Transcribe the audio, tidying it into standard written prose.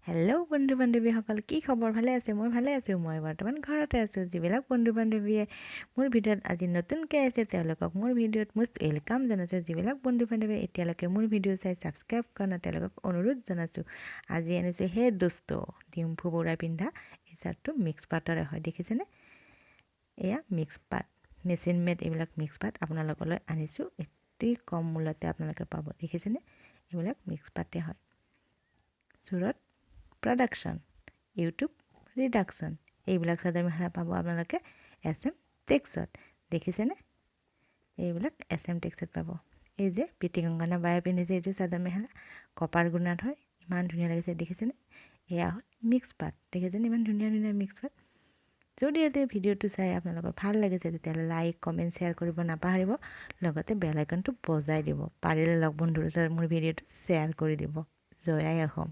Hello' বন্ধু বান্ধৱীসকল, কি খবৰ? ভালে আছে? মই ভালে আছোঁ। মই বৰ্তমান ঘৰতে আছোঁ। যিবিলাক বন্ধু বান্ধৱীয়ে মোৰ ভিডিঅ'ত আজি নতুনকৈ আহিছে তেওঁলোকক মোৰ ভিডিঅ'ত মষ্ট ৱেলকাম জনাইছোঁ। যিবিলাক বন্ধু বান্ধৱীয়ে এতিয়ালৈকে মোৰ ভিডিঅ' চাই ছাবস্ক্ৰাইব কৰা নাই তেওঁলোকক অনুৰোধ জনাইছোঁ। আজি আনিছোঁ সেই দুষ্ট ডিম্ফু বৰুৱাই পিন্ধা এই চাৰ্টটো মিক্স পাটৰে হয়, দেখিছেনে? এয়া মিক্স পাট, মেচিন মেড এইবিলাক মিক্স পাট আপোনালোকলৈ আনিছোঁ। অতি কম মূল্যতে আপোনালোকে পাব, দেখিছেনে? এইবিলাক মিক্স পাটে হয়। চুৰত প্ৰডাকশ্যন, ইউটিউব ৰিডাকশ্যন, এইবিলাক চাদৰ মেখেলা পাব আপোনালোকে SM টেক্সত, দেখিছেনে? এইবিলাক SM টেক্সত পাব। এই যে প্ৰীতি কংকনা বায়ে পিন্ধিছে এইযোৰ চাদৰ মেখেলা কপাৰ গুণাত হয়, ইমান ধুনীয়া লাগিছে, দেখিছেনে? এয়া হ'ল মিক্স পাট, দেখিছেনে? ইমান ধুনীয়া ধুনীয়া মিক্স পাট। যদি ইয়াতে ভিডিঅ'টো চাই আপোনালোকৰ ভাল লাগিছে তেতিয়াহ'লে লাইক কমেণ্ট শ্বেয়াৰ কৰিব নাপাহৰিব, লগতে বেল আইকনটো বজাই দিব। পাৰিলে লগ বন্ধুৰ ওচৰত মোৰ ভিডিঅ'টো শ্বেয়াৰ কৰি দিব। জয় আই অসম।